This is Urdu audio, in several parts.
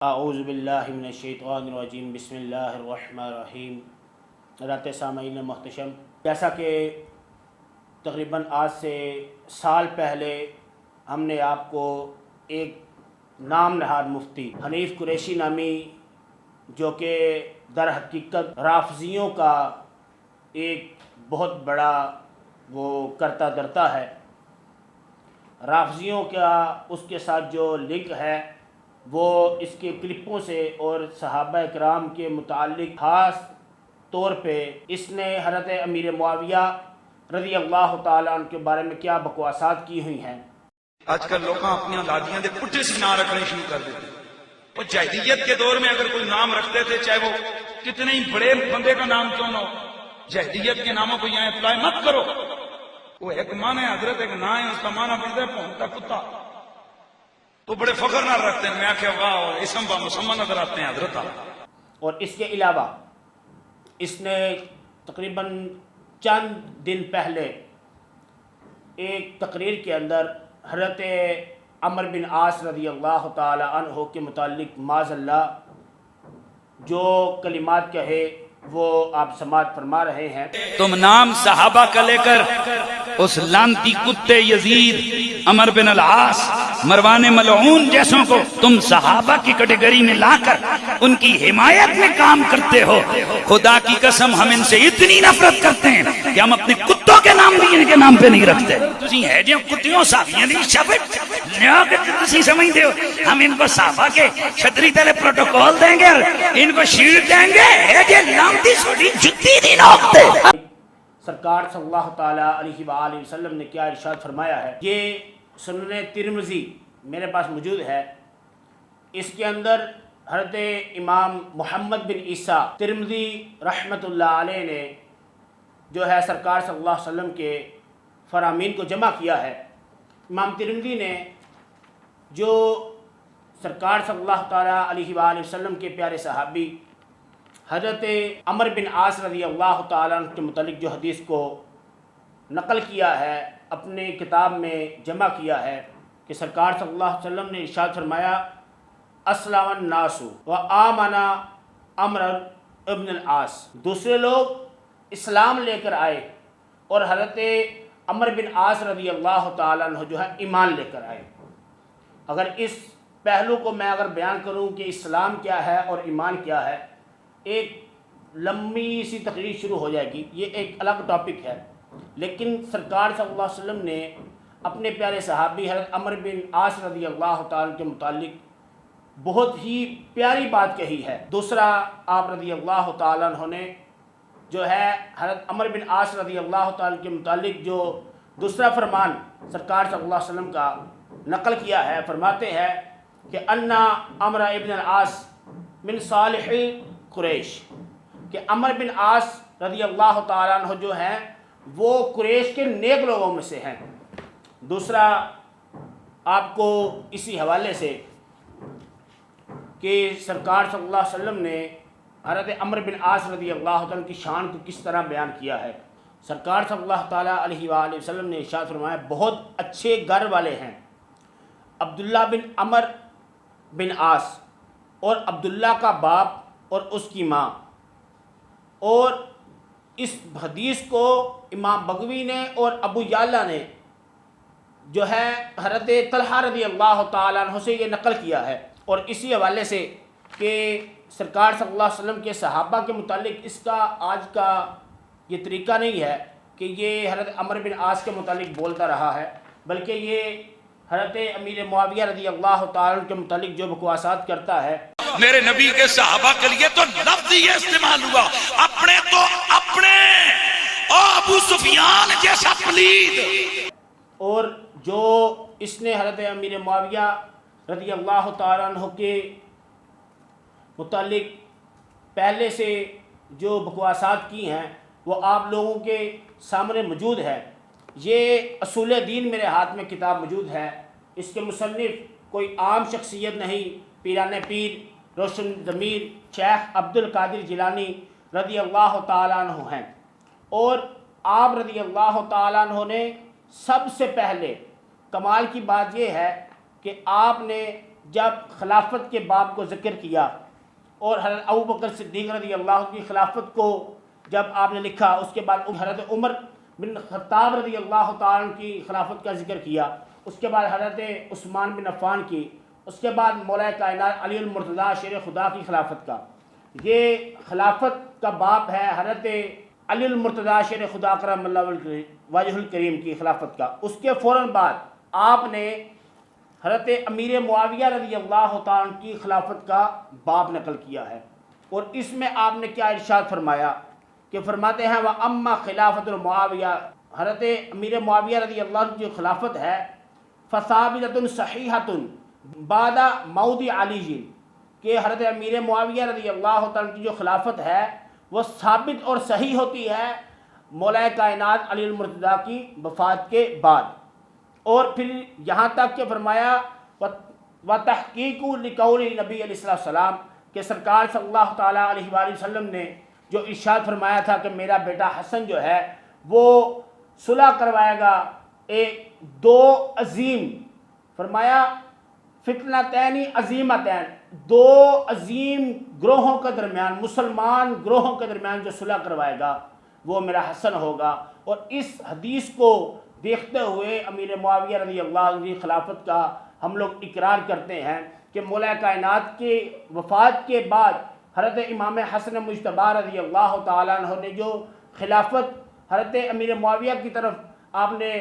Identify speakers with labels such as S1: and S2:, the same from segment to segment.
S1: اعوذ باللہ من الشیطان الرجیم بسم اللہ الرحمن الرحیم۔ حضرات سامعین محتشم، جیسا کہ تقریباً آج سے سال پہلے ہم نے آپ کو ایک نام نہاد مفتی حنیف قریشی نامی، جو کہ در حقیقت رافضیوں کا ایک بہت بڑا وہ کرتا درتا ہے، رافضیوں کا اس کے ساتھ جو لنک ہے وہ اس کے کلپوں سے اور صحابہ اکرام کے متعلق خاص طور پہ اس نے حضرت امیر معاویہ رضی اللہ تعالیٰ عنہ کے بارے میں کیا بکواسات کی ہوئی ہیں۔
S2: آج کل لوگ اپنی اولادیاں دے پٹھے سے نام رکھنے شروع کر دیتے ہیں۔ وہ جاہلیت کے دور میں اگر کوئی نام رکھتے تھے، چاہے وہ کتنے ہی بڑے بندے کا نام کیوں نہ ہو، جاہلیت کے ناموں کو یہاں اپلائی مت کرو۔ وہ ایک معنی ہے حضرت، ایک نام ہے، اس کا معنی بنتا ہے پونکتا کتا، تو بڑے فخر نہ رکھتے ہیں، میں کہ واہ اسم با مسمى نظر آتے ہیں حضرت۔
S1: اور اس کے علاوہ اس نے تقریباً چند دن پہلے ایک تقریر کے اندر حضرت عمرو بن عاص رضی اللہ تعالی عنہ کے متعلق معاذ اللہ جو کلمات کہے وہ آپ سماعت فرما رہے ہیں۔
S3: تم نام صحابہ کا لے کر اس لانتی کتے یزید، عمرو بن العاص، مروان ملعون جیسوں کو تم صحابہ کی کیٹیگری میں لا کر ان کی حمایت میں کام کرتے ہو۔ خدا کی قسم ہم ان سے اتنی نفرت کرتے ہیں کہ ہم اپنے کتوں کے نام بھی ان کے نام پہ نہیں رکھتے۔ تسی ہے جو کتیوں صحابیاں دی شبت لوگ تسی سمجھتے ہو ہم ان کو صحابہ کے چھتری تلے پروٹوکول دیں گے اور ان کو شیلڈ دیں گے؟ ہے جو لانتی سوڑی جتی دی نوکتے۔
S1: سرکار صلی اللہ تعالیٰ علیہ وآلہ وسلم نے کیا ارشاد فرمایا ہے، یہ سنن ترمذی میرے پاس موجود ہے، اس کے اندر حضرت امام محمد بن عیسیٰ ترمذی رحمۃ اللہ علیہ نے جو ہے سرکار صلی اللہ علیہ وسلم کے فرامین کو جمع کیا ہے۔ امام ترمذی نے جو سرکار صلی اللہ تعالیٰ علیہ وآلہ وسلم کے پیارے صحابی حضرت عمرو بن عاص رضی اللہ تعالیٰ عنہ کے متعلق جو حدیث کو نقل کیا ہے، اپنے کتاب میں جمع کیا ہے کہ سرکار صلی اللہ علیہ وسلم نے ارشاد فرمایا اسلم الناس وآمن عمرو ابن العاص، دوسرے لوگ اسلام لے کر آئے اور حضرت عمرو بن عاص رضی اللہ تعالیٰ عنہ جو ہے ایمان لے کر آئے۔ اگر اس پہلو کو میں اگر بیان کروں کہ اسلام کیا ہے اور ایمان کیا ہے، ایک لمبی سی تقریر شروع ہو جائے گی، یہ ایک الگ ٹاپک ہے، لیکن سرکار صلی اللہ علیہ وسلم نے اپنے پیارے صحابی حضرت عمرو بن عاص رضی اللہ تعالیٰ کے متعلق بہت ہی پیاری بات کہی ہے۔ دوسرا آپ رضی اللہ تعالیٰ عنہ نے جو ہے حضرت عمرو بن عاص رضی اللہ تعالیٰ کے متعلق جو دوسرا فرمان سرکار صلی اللہ علیہ وسلم کا نقل کیا ہے، فرماتے ہیں کہ انا عمرو ابن العاص من صالح قریش، کہ عمرو بن عاص رضی اللہ تعالیٰ عنہ جو ہیں وہ قریش کے نیک لوگوں میں سے ہیں۔ دوسرا آپ کو اسی حوالے سے کہ سرکار صلی اللہ علیہ وسلم نے حضرت عمرو بن عاص رضی اللہ تعالیٰ کی شان کو کس طرح بیان کیا ہے، سرکار صلی اللہ تعالیٰ علیہ وآلہ وسلم نے ارشاد فرمایا بہت اچھے گھر والے ہیں عبداللہ بن عمرو بن عاص، اور عبداللہ کا باپ اور اس کی ماں۔ اور اس حدیث کو امام بغوی نے اور ابو یعلا نے جو ہے حضرت طلحہ رضی اللہ تعالیٰ عنہ سے یہ نقل کیا ہے، اور اسی حوالے سے کہ سرکار صلی اللہ علیہ وسلم کے صحابہ کے متعلق اس کا آج کا یہ طریقہ نہیں ہے کہ یہ حضرت عمرو بن عاص کے متعلق بولتا رہا ہے، بلکہ یہ حضرت امیر معاویہ رضی اللہ تعالیٰ عنہ کے متعلق جو بکواسات کرتا ہے۔
S3: میرے نبی کے صحابہ کے لیے تو لفظ یہ استعمال ہوا، اپنے تو اپنے ابو سفیان جیسا پلید۔
S1: اور جو اس نے حضرت امیر معاویہ رضی اللہ تعالیٰ عنہ کے متعلق پہلے سے جو بکواسات کی ہیں وہ آپ لوگوں کے سامنے موجود ہے۔ یہ اصول دین میرے ہاتھ میں کتاب موجود ہے، اس کے مصنف کوئی عام شخصیت نہیں، پیران پیر روشن ضمیر شیخ عبد القادر جیلانی رضی اللہ تعالیٰ عنہ ہیں، اور آپ رضی اللہ تعالیٰ عنہ نے سب سے پہلے کمال کی بات یہ ہے کہ آپ نے جب خلافت کے باب کو ذکر کیا اور حضرت ابو بکر صدیق رضی اللہ عنہ کی خلافت کو جب آپ نے لکھا، اس کے بعد حضرت عمر بن خطاب رضی اللہ تعالیٰ عنہ کی خلافت کا ذکر کیا، اس کے بعد حضرت عثمان بن عفان کی، اس کے بعد مولا کائنات علی المرتضیٰ شیر خدا کی خلافت کا، یہ خلافت کا باب ہے حضرت علی المرتضیٰ شیر خدا کرم اللہ وجہ الکریم کی خلافت کا۔ اس کے فوراً بعد آپ نے حضرت امیر معاویہ رضی اللہ تعالیٰ عنہ کی خلافت کا باب نقل کیا ہے، اور اس میں آپ نے کیا ارشاد فرمایا کہ فرماتے ہیں وَأَمَّا خِلَافَةُ معاویہ، حضرت امیر معاویہ رضی اللہ عنہ کی جو خلافت ہے فَثَابِتَةٌ صَحِیحَةٌ بَعْدَ مَوْتِ عَلِیٍّ، کہ حضرت امیر معاویہ رضی اللہ تعالیٰ عنہ کی جو خلافت ہے وہ ثابت اور صحیح ہوتی ہے مولا کائنات علی المرتضیٰ کی وفات کے بعد، اور پھر یہاں تک کہ فرمایا وَتَحْقِیقُ لِقَوْلِ نبی علیہ السلام کہ سرکار صلی اللہ تعالیٰ علیہ وآلہ وسلم نے جو ارشاد فرمایا تھا کہ میرا بیٹا حسن جو ہے وہ صلح کروائے گا دو عظیم، فرمایا فتنتین عظیمتین، دو عظیم گروہوں کے درمیان، مسلمان گروہوں کے درمیان جو صلح کروائے گا وہ میرا حسن ہوگا۔ اور اس حدیث کو دیکھتے ہوئے امیر معاویہ رضی اللہ عنہ کی خلافت کا ہم لوگ اقرار کرتے ہیں کہ مولا کائنات کے وفات کے بعد حضرت امام حسن مجتبی رضی اللہ تعالیٰ عنہ نے جو خلافت حضرت امیر معاویہ کی طرف آپ نے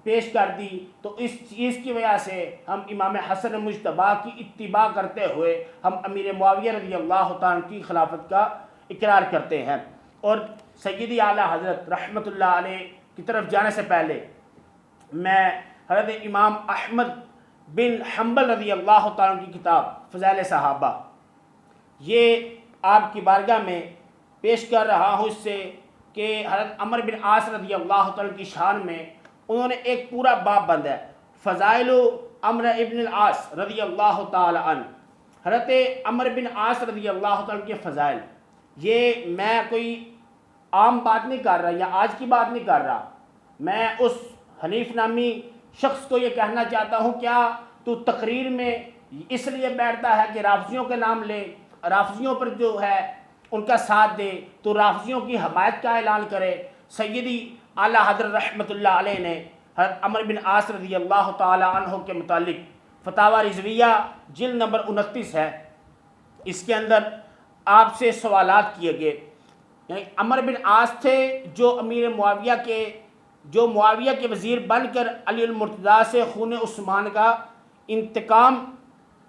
S1: پیش کر دی، تو اس چیز کی وجہ سے ہم امام حسن مجتبی کی اتباع کرتے ہوئے ہم امیر معاویہ رضی اللہ تعالیٰ عنہ کی خلافت کا اقرار کرتے ہیں۔ اور سیدی اعلیٰ حضرت رحمۃ اللہ علیہ کی طرف جانے سے پہلے میں حضرت امام احمد بن حنبل رضی اللہ تعالیٰ عنہ کی کتاب فضائل صحابہ یہ آپ کی بارگاہ میں پیش کر رہا ہوں، اس سے کہ حضرت عمر بن عاص رضی اللہ تعالیٰ کی شان میں انہوں نے ایک پورا باب بند ہے، فضائل عمر ابن العاص رضی اللہ تعالیٰ عنہ، حضرت عمر بن عاص رضی اللہ تعالیٰ کے فضائل۔ یہ میں کوئی عام بات نہیں کر رہا یا آج کی بات نہیں کر رہا، میں اس حنیف نامی شخص کو یہ کہنا چاہتا ہوں کیا تو تقریر میں اس لیے بیٹھتا ہے کہ رافضیوں کے نام لے، رافضیوں پر جو ہے ان کا ساتھ دے، تو رافضیوں کی حمایت کا اعلان کرے۔ سیدی اعلیٰ حضرت رحمۃ اللہ علیہ نے حضرت عمر بن عاص رضی اللہ تعالیٰ عنہ کے متعلق فتاوی رضویہ جلد نمبر 29 ہے، اس کے اندر آپ سے سوالات کیے گئے۔ یعنی عمر بن عاص تھے جو امیر معاویہ کے وزیر بن کر علی المرتضیٰ سے خون عثمان کا انتقام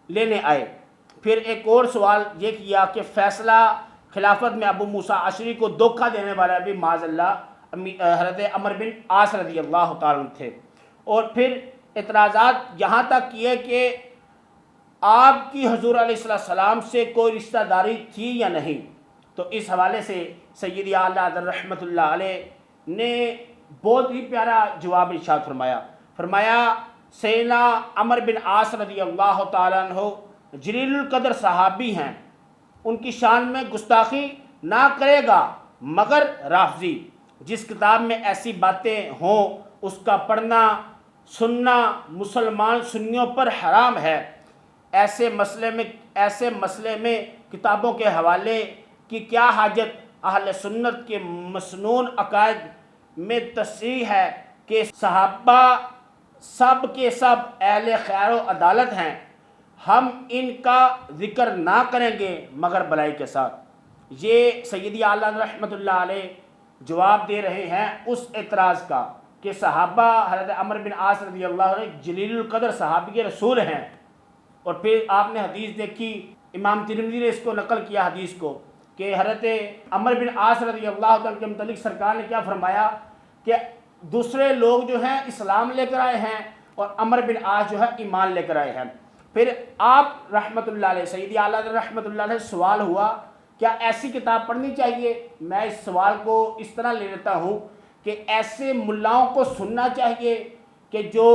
S1: لینے آئے۔ پھر ایک اور سوال یہ کیا کہ فیصلہ خلافت میں ابو موسیٰ اشعری کو دھوکہ دینے والا بھی معاذ اللہ حضرت عمر بن عاص رضی اللہ تعالیٰ عنہ تھے۔ اور پھر اعتراضات یہاں تک کیے کہ آپ کی حضور علیہ السلام سے کوئی رشتہ داری تھی یا نہیں، تو اس حوالے سے سیدی اعلیٰ حضرت رحمۃ اللہ علیہ نے بہت ہی پیارا جواب ارشاد فرمایا سیدنا عمر بن عاص رضی اللہ تعالیٰ عنہ جلیل القدر صحابی ہیں، ان کی شان میں گستاخی نہ کرے گا مگر رافضی۔ جس کتاب میں ایسی باتیں ہوں اس کا پڑھنا سننا مسلمان سنیوں پر حرام ہے۔ ایسے مسئلے میں کتابوں کے حوالے کی کیا حاجت؟ اہل سنت کے مسنون عقائد میں تصریح ہے کہ صحابہ سب کے سب اہل خیر و عدالت ہیں، ہم ان کا ذکر نہ کریں گے مگر بلائی کے ساتھ۔ یہ سیدی اعلیٰ رحمۃ اللہ علیہ جواب دے رہے ہیں اس اعتراض کا کہ صحابہ حضرت عمر بن عاص رضی اللہ عنہ جلیل القدر صحابی رسول ہیں۔ اور پھر آپ نے حدیث دیکھی، امام ترمذی نے اس کو نقل کیا حدیث کو کہ حضرت عمر بن عاص رضی اللہ عنہ کے متعلق سرکار نے کیا فرمایا کہ دوسرے لوگ جو ہیں اسلام لے کر آئے ہیں اور عمر بن عاص جو ہے ایمان لے کر آئے ہیں۔ پھر آپ رحمۃ اللہ علیہ سیدی اعلیٰ رحمۃ اللہ علیہ سوال ہوا کیا ایسی کتاب پڑھنی چاہیے؟ میں اس سوال کو اس طرح لے لیتا ہوں کہ ایسے ملاؤں کو سننا چاہیے کہ جو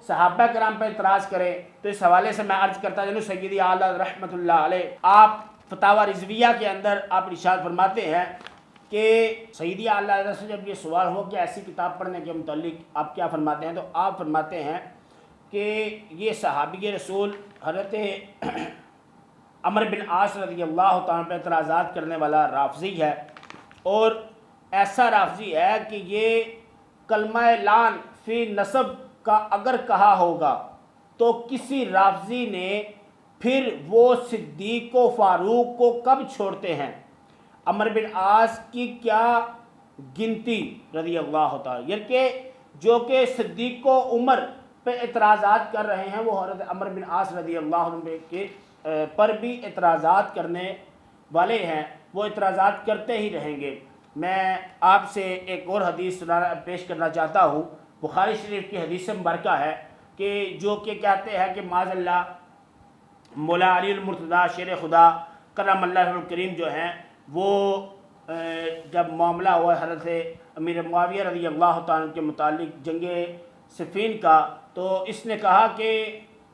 S1: صحابہ کرام پر اعتراض کرے۔ تو اس حوالے سے میں عرض کرتا جنوں سیدی اعلیٰ رحمۃ اللہ علیہ آپ فتاوی رضویہ کے اندر آپ ارشاد فرماتے ہیں کہ سیدی اعلیٰ حضرت سے جب یہ سوال ہو کہ ایسی کتاب پڑھنے کے متعلق آپ کیا فرماتے ہیں، تو آپ فرماتے ہیں کہ یہ صحابی رسول حضرت عمر بن عاص رضی اللہ تعالیٰ پہ اعتراضات کرنے والا رافضی ہے، اور ایسا رافضی ہے کہ یہ کلمہ لعن فی نسب کا اگر کہا ہوگا تو کسی رافضی نے پھر وہ صدیق و فاروق کو کب چھوڑتے ہیں؟ عمر بن عاص کی کیا گنتی رضی اللہ تعالیٰ، یعنی کہ جو کہ صدیق و عمر پہ اعتراضات کر رہے ہیں وہ حضرت عمر بن عاص رضی اللہ عنہ کے پر بھی اعتراضات کرنے والے ہیں، وہ اعتراضات کرتے ہی رہیں گے۔ میں آپ سے ایک اور حدیث پیش کرنا چاہتا ہوں، بخاری شریف کی حدیث مبارکہ ہے کہ جو کہ کہتے ہیں کہ معاذ اللہ مولا علی المرتضیٰ شیر خدا کرم اللہ وجہہ الکریم جو ہیں وہ جب معاملہ ہوا حضرت امیر معاویہ رضی اللہ تعالیٰ کے متعلق جنگ صفین کا، تو اس نے کہا کہ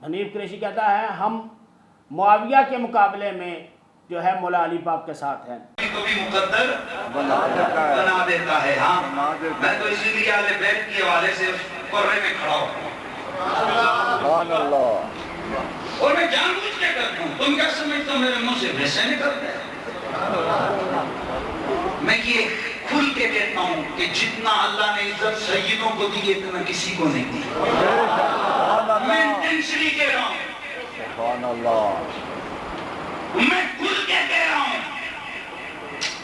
S1: حنیف قریشی کہتا ہے ہم معاویہ کے مقابلے میں جو ہے مولا علی پاک کے ساتھ ہیں۔
S2: کو بھی مقدر بنا دیتا ہے۔ ہاں میں تو اسی لیے اہل بیت کے حوالے سے قرے میں کھڑا ہوں سبحان اللہ، اور میں جان بوجھ کے کرتا ہوں۔ تم کیا سمجھتے ہو میرے منہ سے بھینسیں نکلتے ہیں؟ میں یہ کھل کے کہتا ہوں کہ جتنا اللہ نے عزت سیدوں کو دی اتنا کسی کو نہیں دی۔ میں انٹینشنلی کہہ رہا ہوں، سبحان اللہ، میں کھل کے کہہ رہا ہوں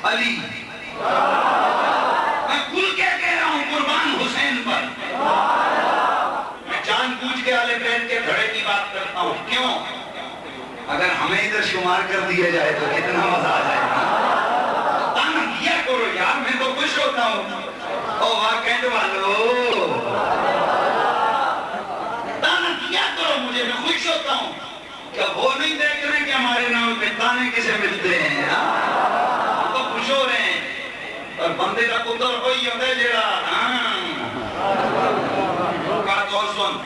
S2: علی، میں کھل کے کہہ رہا ہوں قربان حسین پر۔ میں جان بوجھ کے اہل بیت کے گھڑے کی بات کرتا ہوں۔ کیوں؟ اگر ہمیں ادھر شمار کر دیا جائے تو کتنا مزہ آ جائے گا۔ تانا کیا کرو یار، میں تو خوش ہوتا ہوں۔ او واقعہ والو تانا کیا کرو مجھے، میں خوش ہوتا ہوں۔ کیا وہ نہیں دیکھ رہے کہ ہمارے نام پہ تانے کسے ملتے ہیں؟ ہم تو خوش ہو رہے ہیں، اور بندے کا قدر کوئی ہوتا ہے جڑا بات اور سن،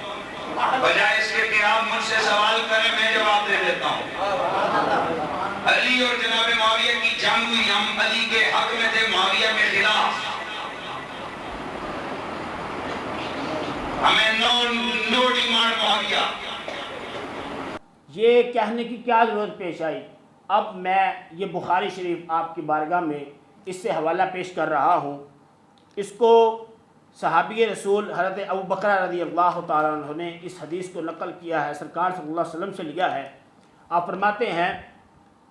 S2: بجائے اس کے کہ آپ مجھ سے سوال کریں میں جواب دے دیتا ہوں۔ علی اور جناب معاویہ کی جنگ ہوئی، ہم علی کے حق میں تھے، معاویہ کے خلاف۔ ہمیں نو ڈیمانڈ معاویہ۔
S1: یہ کہنے کی کیا ضرورت پیش آئی؟ اب میں یہ بخاری شریف آپ کی بارگاہ میں اس سے حوالہ پیش کر رہا ہوں۔ اس کو صحابی رسول حضرت ابو بکر رضی اللہ تعالیٰ عنہ نے اس حدیث کو نقل کیا ہے، سرکار صلی اللہ علیہ وسلم سے لیا ہے۔ آپ فرماتے ہیں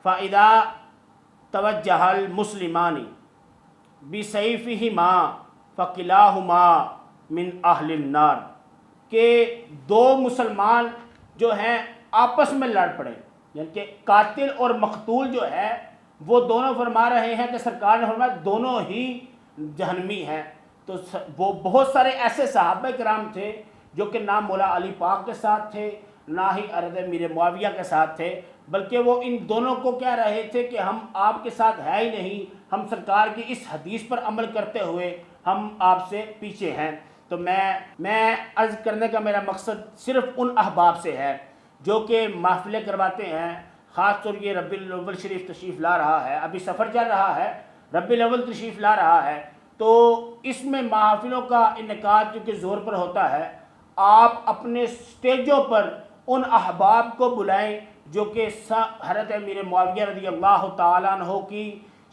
S1: فَإِذَا تَوَجَّهَ الْمُسْلِمَانِ بِسَيْفِهِمَا فَكِلَاهُمَا مِنْ أَهْلِ النَّارِ، کہ دو مسلمان جو ہیں آپس میں لڑ پڑے، یعنی کہ قاتل اور مقتول جو ہے وہ دونوں فرما رہے ہیں کہ سرکار نے فرمایا دونوں ہی جہنمی ہیں۔ تو وہ بہت سارے ایسے صحابہ کرام تھے جو کہ نہ مولا علی پاک کے ساتھ تھے نہ ہی حضرت میر معاویہ کے ساتھ تھے، بلکہ وہ ان دونوں کو کہہ رہے تھے کہ ہم آپ کے ساتھ ہے ہی نہیں، ہم سرکار کی اس حدیث پر عمل کرتے ہوئے ہم آپ سے پیچھے ہیں۔ تو میں عرض کرنے کا میرا مقصد صرف ان احباب سے ہے جو کہ محفلیں کرواتے ہیں، خاص طور یہ ربیع الاول شریف تشریف لا رہا ہے، ابھی سفر چل رہا ہے، ربیع الاول تشریف لا رہا ہے، تو اس میں محافلوں کا انعقاد جو کہ زور پر ہوتا ہے، آپ اپنے سٹیجوں پر ان احباب کو بلائیں جو کہ حضرت امیر معاویہ رضی اللہ تعالیٰ عنہ کی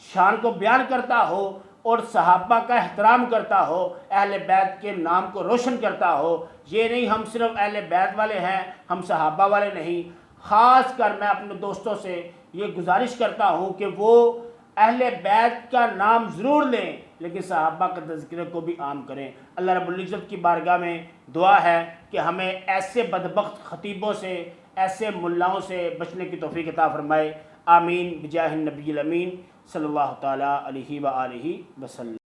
S1: شان کو بیان کرتا ہو اور صحابہ کا احترام کرتا ہو، اہل بیت کے نام کو روشن کرتا ہو۔ یہ نہیں ہم صرف اہل بیت والے ہیں، ہم صحابہ والے نہیں۔ خاص کر میں اپنے دوستوں سے یہ گزارش کرتا ہوں کہ وہ اہل بیت کا نام ضرور لیں لیکن صحابہ کا تذکرہ کو بھی عام کریں۔ اللہ رب العزت کی بارگاہ میں دعا ہے کہ ہمیں ایسے بدبخت خطیبوں سے، ایسے ملاؤں سے بچنے کی توفیق عطا فرمائے۔ آمین بجاہ النبی الامین صلی اللہ تعالیٰ علیہ وآلہ وسلم۔